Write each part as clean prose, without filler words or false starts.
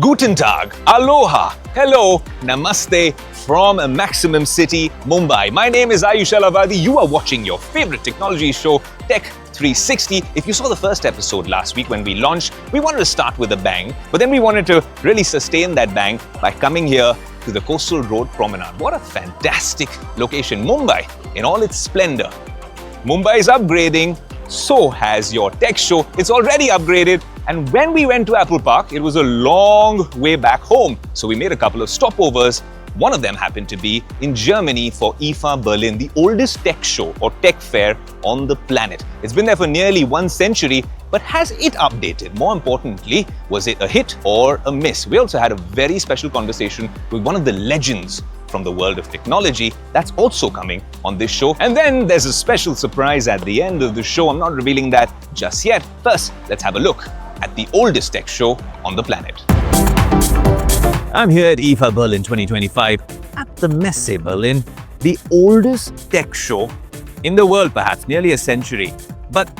Guten Tag, Aloha, hello, Namaste from a maximum city, Mumbai. My name is Aayush Ailawadi. You are watching your favorite technology show, Tech360. If you saw the first episode last week when we launched, we wanted to start with a bang, but then we wanted to really sustain that bang by coming here to the Coastal Road Promenade. What a fantastic location, Mumbai in all its splendor. Mumbai is upgrading, so has your tech show. It's already upgraded. And when we went to Apple Park, it was a long way back home. So we made a couple of stopovers. One of them happened to be in Germany for IFA Berlin, the oldest tech show or tech fair on the planet. It's been there for nearly 1 century, but has it updated? More importantly, was it a hit or a miss? We also had a very special conversation with one of the legends from the world of technology that's also coming on this show. And then there's a special surprise at the end of the show. I'm not revealing that just yet. First, let's have a look at the oldest tech show on the planet. I'm here at IFA Berlin 2025 at the Messe Berlin, the oldest tech show in the world, perhaps nearly a century. But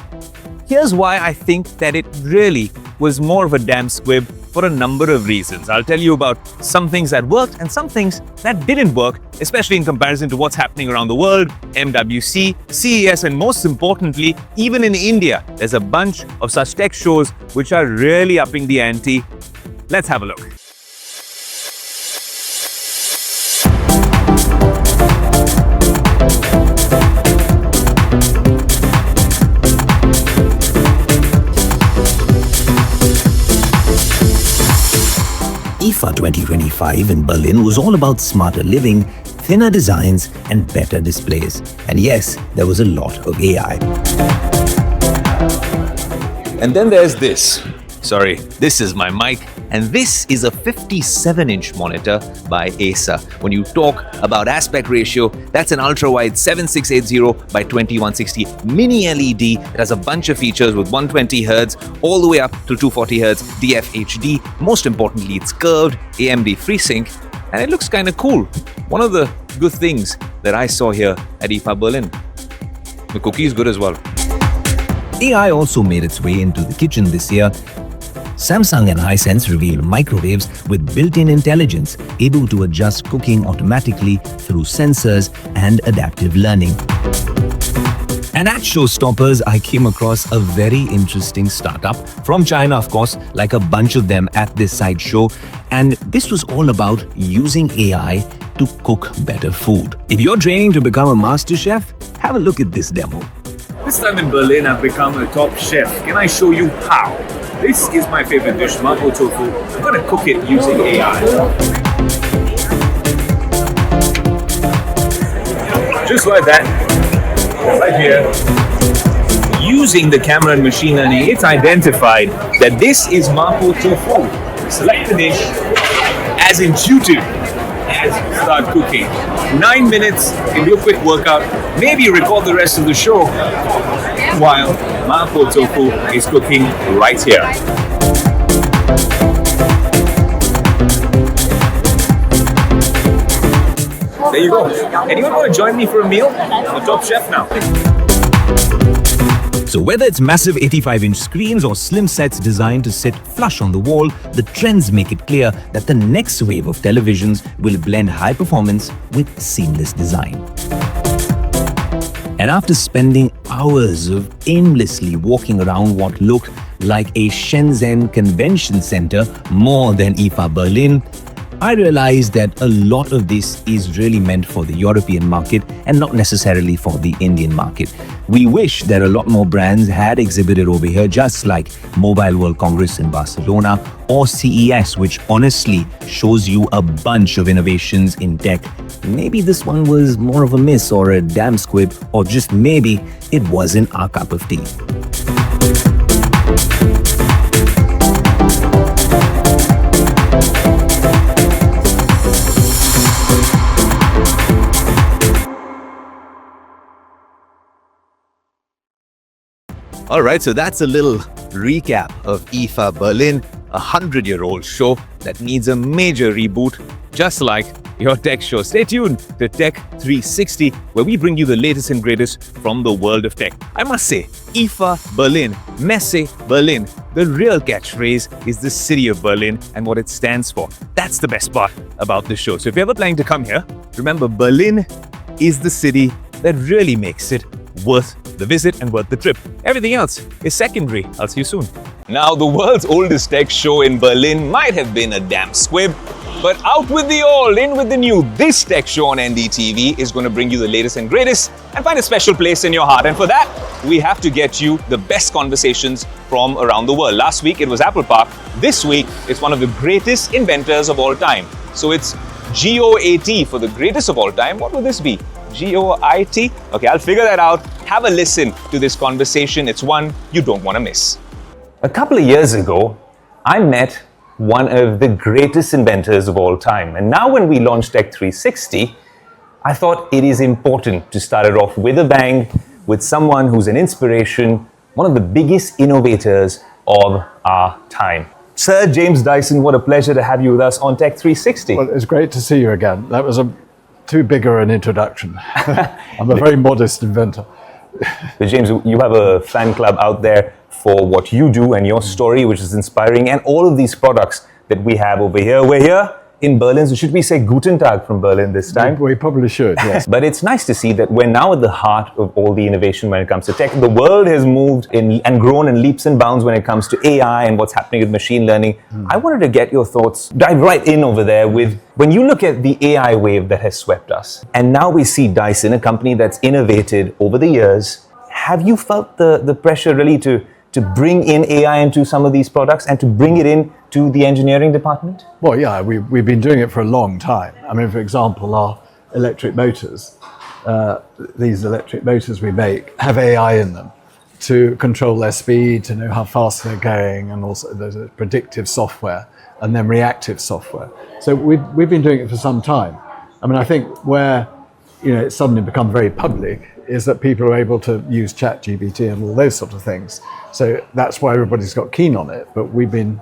here's why I think that it really was more of a damn squib for a number of reasons. I'll tell you about some things that worked and some things that didn't work, especially in comparison to what's happening around the world, MWC, CES, and most importantly, even in India, there's a bunch of such tech shows which are really upping the ante. Let's have a look. IFA 2025 in Berlin was all about smarter living, thinner designs, and better displays. And yes, there was a lot of AI. And then there's this. Sorry, this is my mic, and this is a 57-inch monitor by Acer. When you talk about aspect ratio, that's an ultra-wide 7680 by 2160 mini LED. It has a bunch of features with 120 Hz all the way up to 240 Hz DFHD. Most importantly, it's curved, AMD FreeSync, and it looks kind of cool. One of the good things that I saw here at IFA Berlin. The cookie is good as well. AI also made its way into the kitchen this year. Samsung and Hisense revealed microwaves with built-in intelligence, able to adjust cooking automatically through sensors and adaptive learning. And at Showstoppers, I came across a very interesting startup from China, of course, like a bunch of them at this sideshow. And this was all about using AI to cook better food. If you're training to become a master chef, have a look at this demo. This time in Berlin, I've become a top chef. Can I show you how? This is my favorite dish, mapo tofu. I'm going to cook it using AI. Just like that, right here. Using the camera and machine learning, it's identified that this is mapo tofu. Select the dish, as intuitive as start cooking. 9 minutes, you do a quick workout, maybe record the rest of the show while mapo tofu is cooking right here. There you go. Anyone want to join me for a meal? I'm a top chef now. So whether it's massive 85-inch screens or slim sets designed to sit flush on the wall, the trends make it clear that the next wave of televisions will blend high performance with seamless design. And after spending hours of aimlessly walking around what looked like a Shenzhen convention center more than IFA Berlin, I realized that a lot of this is really meant for the European market and not necessarily for the Indian market. We wish that a lot more brands had exhibited over here, just like Mobile World Congress in Barcelona or CES, which honestly shows you a bunch of innovations in tech. Maybe this one was more of a miss or a damn squib, or just maybe it wasn't our cup of tea. Alright, so that's a little recap of IFA Berlin, a 100-year-old show that needs a major reboot, just like your tech show. Stay tuned to Tech360, where we bring you the latest and greatest from the world of tech. I must say, IFA Berlin, Messe Berlin, the real catchphrase is the city of Berlin and what it stands for. That's the best part about the show. So if you're ever planning to come here, remember Berlin is the city that really makes it worth the visit and worth the trip. Everything else is secondary. I'll see you soon. Now, the world's oldest tech show in Berlin might have been a damn squib, but out with the old, in with the new. This tech show on NDTV is going to bring you the latest and greatest and find a special place in your heart. And for that, we have to get you the best conversations from around the world. Last week, it was Apple Park. This week, it's one of the greatest inventors of all time. So it's GOAT for the greatest of all time. What would this be? GOIT? Okay, I'll figure that out. Have a listen to this conversation. It's one you don't want to miss. A couple of years ago, I met one of the greatest inventors of all time. And now when we launched Tech360, I thought it is important to start it off with a bang, with someone who's an inspiration, one of the biggest innovators of our time. Sir James Dyson, what a pleasure to have you with us on Tech360. Well, it's great to see you again. That was too bigger an introduction. I'm a very modest inventor. But James, you have a fan club out there for what you do and your story, which is inspiring, and all of these products that we have over here. We're here in Berlin, so should we say Guten Tag from Berlin this time? We probably should, yes. But it's nice to see that we're now at the heart of all the innovation when it comes to tech. The world has moved and grown in leaps and bounds when it comes to AI and what's happening with machine learning. I wanted to get your thoughts, dive right in over there with, when you look at the AI wave that has swept us, and now we see Dyson, a company that's innovated over the years, have you felt the pressure really to bring in AI into some of these products and to bring it in to the engineering department? Well, yeah, we've been doing it for a long time. I mean, for example, our electric motors, these electric motors we make have AI in them to control their speed, to know how fast they're going, and also there's a predictive software and then reactive software. So we've been doing it for some time. I mean, I think where it's suddenly become very public is that people are able to use ChatGPT and all those sort of things. So that's why everybody's got keen on it. But we've been,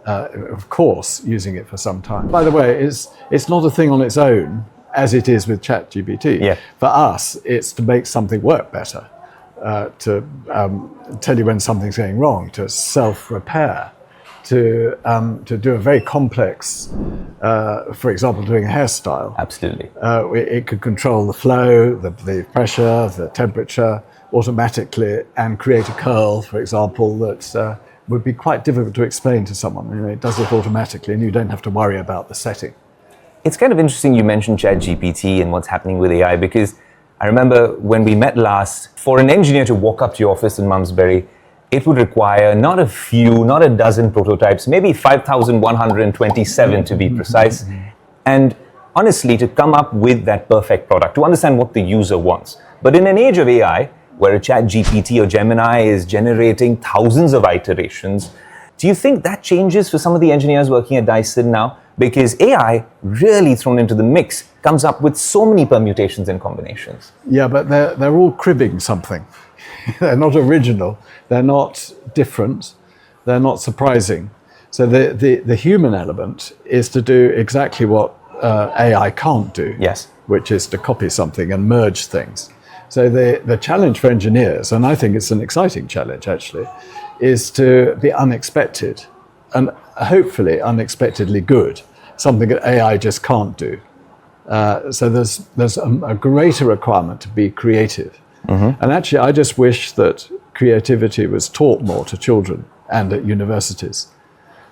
of course, using it for some time. By the way, it's not a thing on its own, as it is with ChatGPT. Yeah. For us, it's to make something work better, to tell you when something's going wrong, to self-repair, to do a very complex, for example, doing a hairstyle. Absolutely. It could control the flow, the pressure, the temperature automatically, and create a curl, for example, that would be quite difficult to explain to someone. It does it automatically, and you don't have to worry about the setting. It's kind of interesting you mentioned ChatGPT and what's happening with AI, because I remember when we met last, for an engineer to walk up to your office in Malmesbury, it would require not a few, not a dozen prototypes, maybe 5,127 to be precise. And honestly, to come up with that perfect product, to understand what the user wants. But in an age of AI, where a ChatGPT or Gemini is generating thousands of iterations, do you think that changes for some of the engineers working at Dyson now? Because AI, really thrown into the mix, comes up with so many permutations and combinations. Yeah, but they're all cribbing something. They're not original, they're not different, they're not surprising. So the human element is to do exactly what AI can't do. Yes. Which is to copy something and merge things. So the challenge for engineers, and I think it's an exciting challenge actually, is to be unexpected and hopefully unexpectedly good, something that AI just can't do. So there's a greater requirement to be creative. And actually, I just wish that creativity was taught more to children and at universities,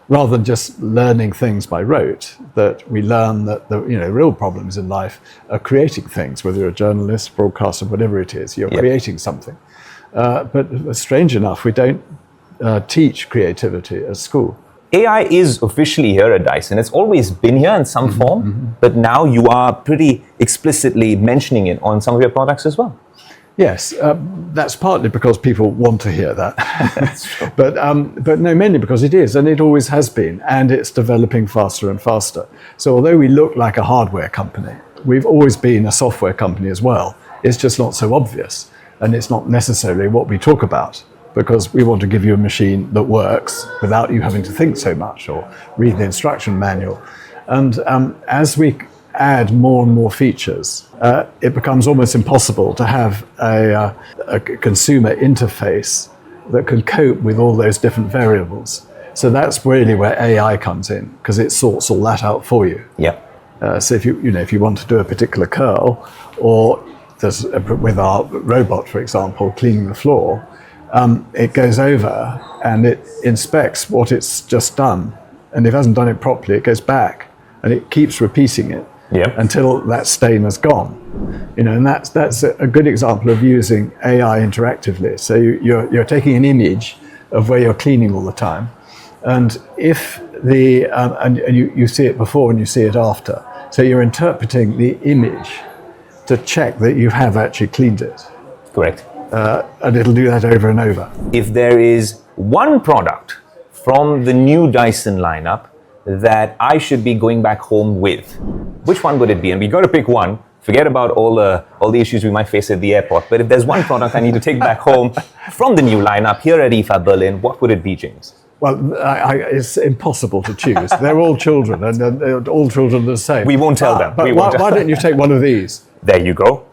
rather than just learning things by rote, that we learn that the real problems in life are creating things, whether you're a journalist, broadcaster, whatever it is, you're creating something. But strange enough, we don't teach creativity at school. AI is officially here at Dyson. It's always been here in some form, but now you are pretty explicitly mentioning it on some of your products as well. Yes, that's partly because people want to hear that. But no, mainly because it is, and it always has been, and it's developing faster and faster. So although we look like a hardware company, we've always been a software company as well. It's just not so obvious, and it's not necessarily what we talk about, because we want to give you a machine that works without you having to think so much or read the instruction manual. And as we add more and more features, it becomes almost impossible to have a consumer interface that can cope with all those different variables. So that's really where AI comes in, because it sorts all that out for you. Yeah. So if you want to do a particular curl, or there's with our robot, for example, cleaning the floor, it goes over and it inspects what it's just done, and if it hasn't done it properly, it goes back and it keeps repeating it until that stain has gone. And that's a good example of using AI interactively. So you're taking an image of where you're cleaning all the time, and if and you see it before and you see it after. So you're interpreting the image to check that you have actually cleaned it. Correct. And it'll do that over and over. If there is one product from the new Dyson lineup that I should be going back home with, which one would it be? And we got to pick one. Forget about all the issues we might face at the airport. But if there's one product I need to take back home from the new lineup here at IFA Berlin, what would it be, James? Well, it's impossible to choose. They're all children, and all children are the same. We won't tell them. But why don't you take one of these? There you go.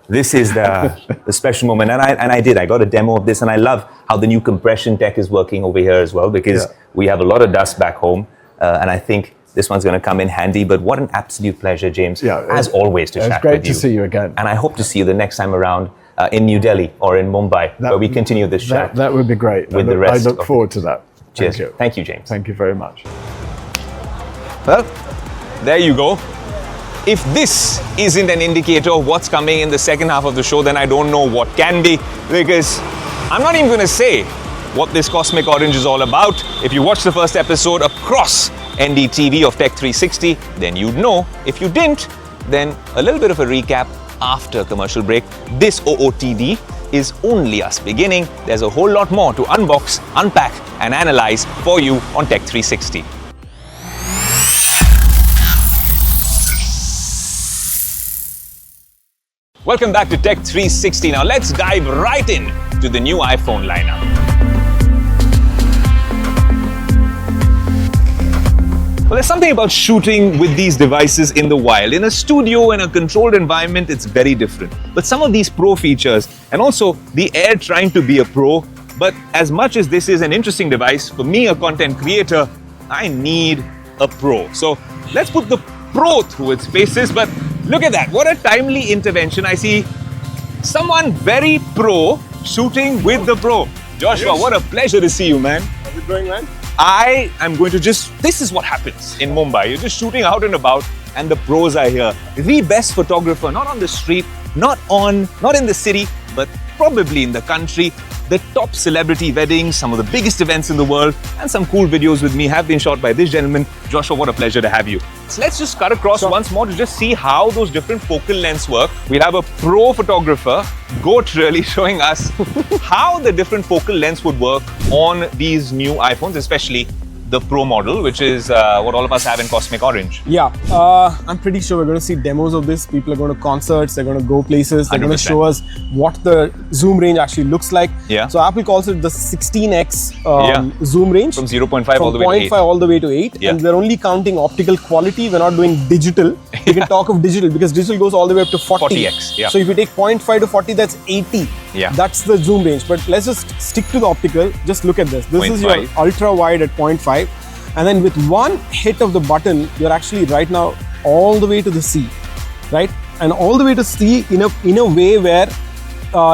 This is the special moment. And I did. I got a demo of this, and I love how the new compression tech is working over here as well, because we have a lot of dust back home. And I think this one's going to come in handy. But what an absolute pleasure, James, as always, to chat with you. It's great to see you again. And I hope to see you the next time around in New Delhi or in Mumbai, where we continue this chat. That would be great. With the rest. I look forward to that. Cheers. Thank you, James. Thank you very much. Well, there you go. If this isn't an indicator of what's coming in the second half of the show, then I don't know what can be, because I'm not even going to say what this cosmic orange is all about. If you watched the first episode across NDTV of Tech360, then you'd know. If you didn't, then a little bit of a recap after commercial break. This OOTD is only us beginning. There's a whole lot more to unbox, unpack, and analyze for you on Tech360. Welcome back to Tech360. Now let's dive right in to the new iPhone lineup. Well, there's something about shooting with these devices in the wild. In a studio, in a controlled environment, it's very different. But some of these pro features, and also the Air trying to be a pro, but as much as this is an interesting device, for me, a content creator, I need a pro. So let's put the pro through its paces. But look at that, what a timely intervention. I see someone very pro shooting with the pro. Joshua, what a pleasure to see you, man. How's it going, man? I am going to this is what happens in Mumbai. You're just shooting out and about, and the pros are here. The best photographer, not on the street, not in the city, but probably in the country. The top celebrity weddings, some of the biggest events in the world, and some cool videos with me have been shot by this gentleman. Joshua, what a pleasure to have you. So let's just cut across once more to just see how those different focal lengths work. We'll have a pro photographer, Goat, really showing us how the different focal lengths would work on these new iPhones, especially the Pro model, which is what all of us have in Cosmic Orange. Yeah, I'm pretty sure we're going to see demos of this. People are going to concerts, they're going to go places, they're 100%. Going to show us what the zoom range actually looks like. Yeah. So Apple calls it the 16x zoom range. From 0.5 all the way to 8. 0.5 all the way to 8. Yeah. And we're only counting optical quality. We're not doing digital. We can talk of digital because digital goes all the way up to 40. 40x, yeah. So if you take 0.5 to 40, that's 80. Yeah. That's the zoom range. But let's just stick to the optical. Just look at this. This 0.5. is your ultra wide at 0.5. And then with one hit of the button, you're actually right now all the way to the C, right? And all the way to C in a way where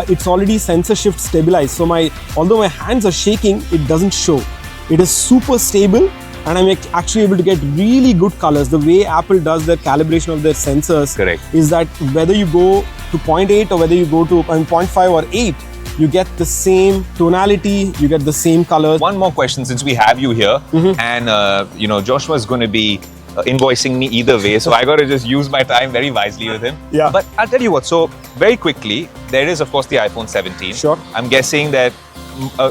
it's already sensor shift stabilized. So although my hands are shaking, it doesn't show. It is super stable, and I'm actually able to get really good colors. The way Apple does their calibration of their sensors is that whether you go to 0.8 or whether you go to 0.5 or 8, you get the same tonality, you get the same colors. One more question since we have you here, and Joshua's going to be invoicing me either way, so I got to just use my time very wisely with him. Yeah. But I'll tell you what, so very quickly, there is of course the iPhone 17. Sure. I'm guessing that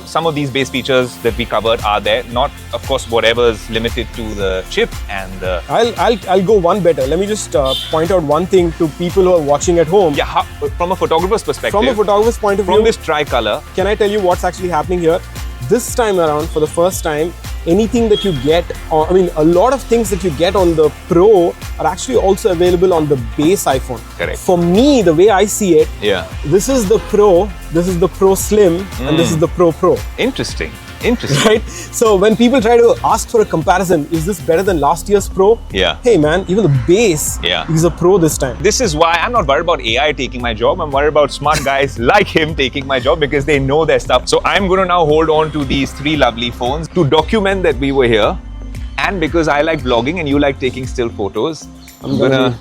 some of these base features that we covered are there, not of course whatever's limited to the chip and the... I'll go one better. Let me just point out one thing to people who are watching at home. Yeah, from a photographer's perspective. From a photographer's point of view. From this tricolor. Can I tell you what's actually happening here? This time around, for the first time, anything that you get, or I mean, a lot of things that you get on the Pro are actually also available on the base iPhone. Correct. For me, the way I see it, Yeah. this is the Pro, this is the Pro Slim, and this is the Pro Pro. Interesting. Interesting. Right? So when people try to ask for a comparison, is this better than last year's Pro? Yeah. Hey man, even the base is a Pro this time. This is why I'm not worried about AI taking my job. I'm worried about smart guys like him taking my job because they know their stuff. So I'm going to now hold on to these three lovely phones to document that we were here. And because I like vlogging and you like taking still photos, I'm gonna.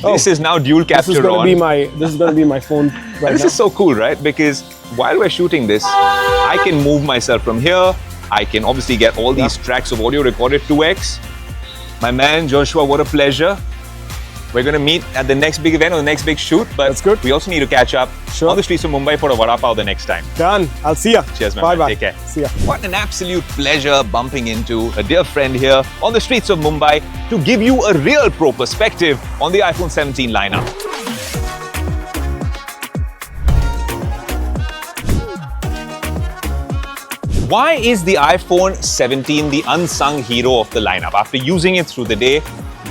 This is now dual capture This is going on. to be my. This is going to be my phone right This now. is so cool, right? Because while we're shooting this, I can move myself from here. I can obviously get all these tracks of audio recorded 2x. My man Joshua, what a pleasure. We're going to meet at the next big event or the next big shoot, but That's good. we also need to catch up on the streets of Mumbai for a vada pav the next time. Done. I'll see ya. Cheers, man. Bye bye. Take care. See ya. What an absolute pleasure bumping into a dear friend here on the streets of Mumbai to give you a real pro perspective on the iPhone 17 lineup. Why is the iPhone 17 the unsung hero of the lineup? After using it through the day,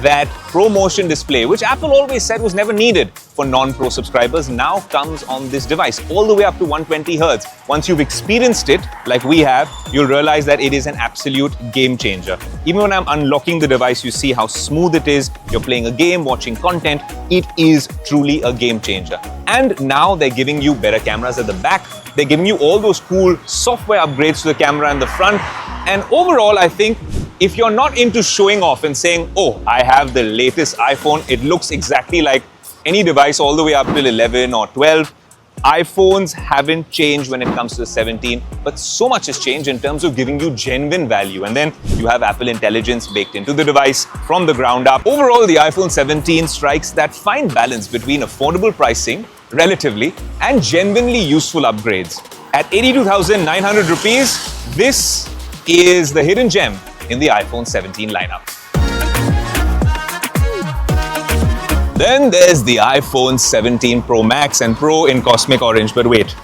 that ProMotion display, which Apple always said was never needed for non-Pro subscribers, now comes on this device all the way up to 120 Hz. Once you've experienced it, like we have, you'll realize that it is an absolute game changer. Even when I'm unlocking the device, you see how smooth it is. You're playing a game, watching content. It is truly a game changer. And now they're giving you better cameras at the back. They're giving you all those cool software upgrades to the camera in the front. And overall, I think if you're not into showing off and saying, oh, I have the latest iPhone, it looks exactly like any device all the way up till 11 or 12. iPhones haven't changed when it comes to the 17, but so much has changed in terms of giving you genuine value. And then you have Apple Intelligence baked into the device from the ground up. Overall, the iPhone 17 strikes that fine balance between affordable pricing, relatively, and genuinely useful upgrades. At 82,900 rupees, this is the hidden gem in the iPhone 17 lineup. Then there's the iPhone 17 Pro Max and Pro in Cosmic Orange. But wait,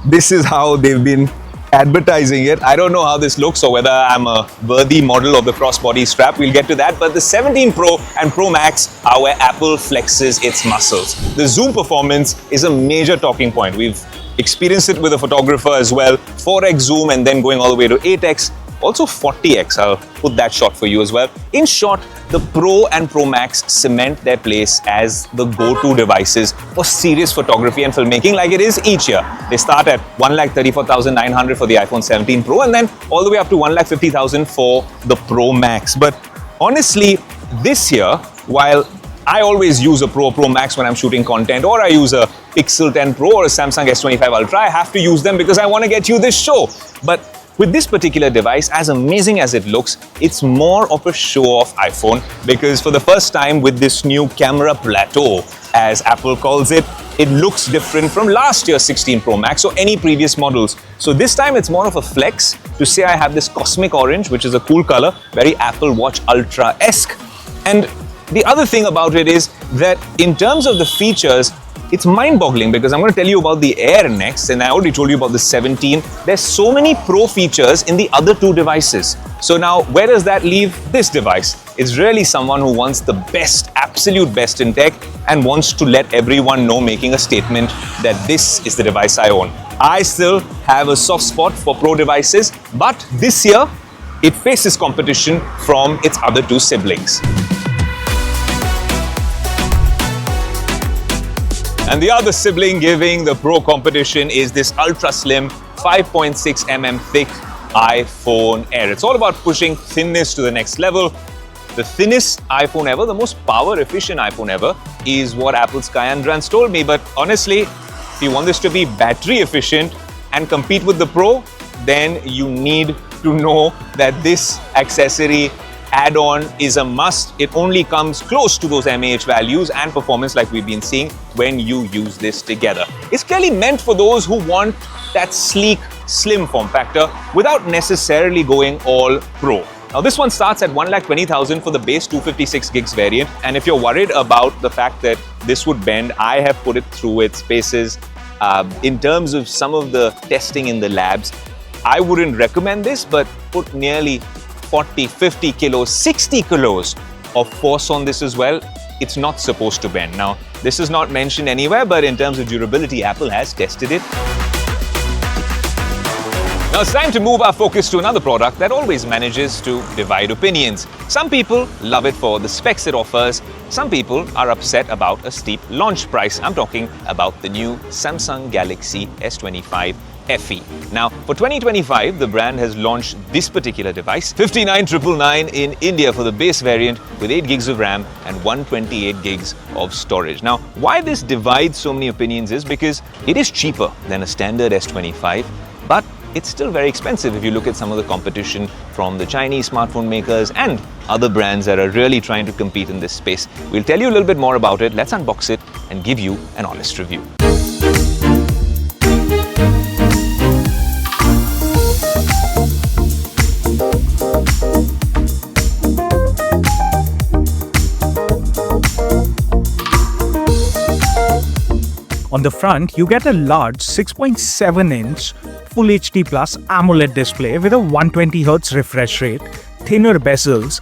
this is how they've been advertising it. I don't know how this looks or whether I'm a worthy model of the crossbody strap. We'll get to that. But the 17 Pro and Pro Max are where Apple flexes its muscles. The zoom performance is a major talking point. We've experienced it with a photographer as well. 4x zoom and then going all the way to 8x. Also 40x, I'll put that shot for you as well. In short, the Pro and Pro Max cement their place as the go-to devices for serious photography and filmmaking like it is each year. They start at 1,34,900 for the iPhone 17 Pro and then all the way up to 1,50,000 for the Pro Max. But honestly, this year, while I always use a Pro Max when I'm shooting content, or I use a Pixel 10 Pro or a Samsung S25 Ultra, I have to use them because I want to get you this show. But with this particular device, as amazing as it looks, it's more of a show-off iPhone because for the first time with this new camera plateau, as Apple calls it, it looks different from last year's 16 Pro Max or any previous models. So this time it's more of a flex to say I have this Cosmic Orange, which is a cool color, very Apple Watch Ultra-esque. And the other thing about it is that in terms of the features, it's mind-boggling because I'm going to tell you about the Air next, and I already told you about the 17. There's so many Pro features in the other two devices. So now, where does that leave this device? It's really someone who wants the best, absolute best in tech and wants to let everyone know, making a statement that this is the device I own. I still have a soft spot for Pro devices, but this year, it faces competition from its other two siblings. And the other sibling giving the Pro competition is this ultra slim 5.6mm thick iPhone Air. It's all about pushing thinness to the next level. The thinnest iPhone ever, the most power efficient iPhone ever is what Apple's Kai Andrans told me. But honestly, if you want this to be battery efficient and compete with the Pro, then you need to know that this accessory add-on is a must. It only comes close to those mAh values and performance like we've been seeing when you use this together. It's clearly meant for those who want that sleek, slim form factor without necessarily going all Pro. Now this one starts at 1,20,000 for the base 256 gigs variant, and if you're worried about the fact that this would bend, I have put it through its paces. In terms of some of the testing in the labs, I wouldn't recommend this, but put nearly 40, 50 kilos, 60 kilos of force on this as well. It's not supposed to bend. Now, this is not mentioned anywhere, but in terms of durability, Apple has tested it. Now it's time to move our focus to another product that always manages to divide opinions. Some people love it for the specs it offers. Some people are upset about a steep launch price. I'm talking about the new Samsung Galaxy S25 FE. Now, for 2025, the brand has launched this particular device, 59,999 in India for the base variant with 8 gigs of RAM and 128 gigs of storage. Now, why this divides so many opinions is because it is cheaper than a standard S25, but it's still very expensive if you look at some of the competition from the Chinese smartphone makers and other brands that are really trying to compete in this space. We'll tell you a little bit more about it. Let's unbox it and give you an honest review. On the front, you get a large 6.7-inch Full HD Plus AMOLED display with a 120Hz refresh rate, thinner bezels,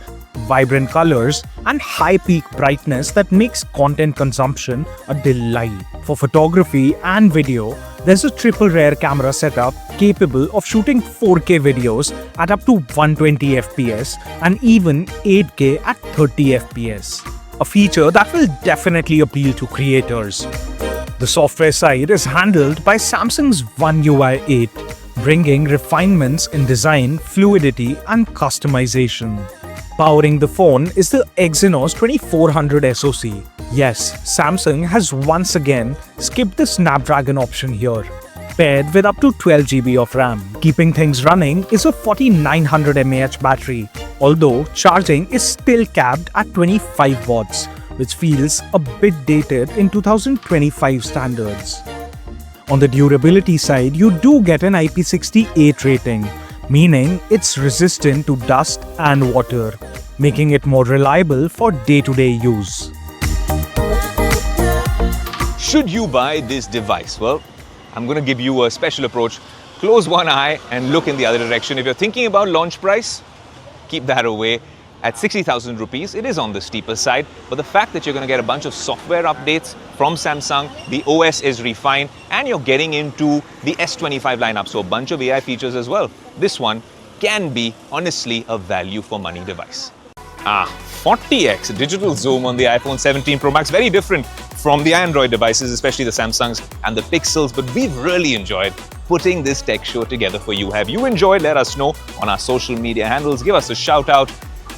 vibrant colors, and high peak brightness that makes content consumption a delight. For photography and video, there's a triple rear camera setup capable of shooting 4K videos at up to 120 FPS and even 8K at 30 FPS. A feature that will definitely appeal to creators. The software side is handled by Samsung's One UI 8, bringing refinements in design, fluidity, and customization. Powering the phone is the Exynos 2400 SoC. Yes, Samsung has once again skipped the Snapdragon option here. Paired with up to 12 GB of RAM. Keeping things running is a 4900 mAh battery, although charging is still capped at 25 watts. Which feels a bit dated in 2025 standards. On the durability side, you do get an IP68 rating, meaning it's resistant to dust and water, making it more reliable for day-to-day use. Should you buy this device? Well, I'm going to give you a special approach. Close one eye and look in the other direction. If you're thinking about launch price, keep that away. At 60,000 rupees, it is on the steeper side, but the fact that you're going to get a bunch of software updates from Samsung, the OS is refined, and you're getting into the S25 lineup, so a bunch of AI features as well. This one can be, honestly, a value for money device. 40x digital zoom on the iPhone 17 Pro Max, very different from the Android devices, especially the Samsungs and the Pixels, but we've really enjoyed putting this tech show together for you. Have you enjoyed? Let us know on our social media handles. Give us a shout out.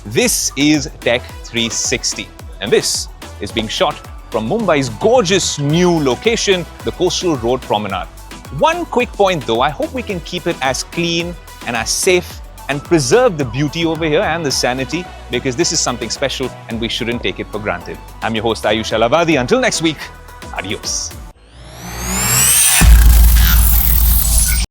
This is Tech360, and this is being shot from Mumbai's gorgeous new location, the Coastal Road Promenade. One quick point though, I hope we can keep it as clean and as safe and preserve the beauty over here and the sanity, because this is something special and we shouldn't take it for granted. I'm your host Aayush Ailawadi. Until next week, adios.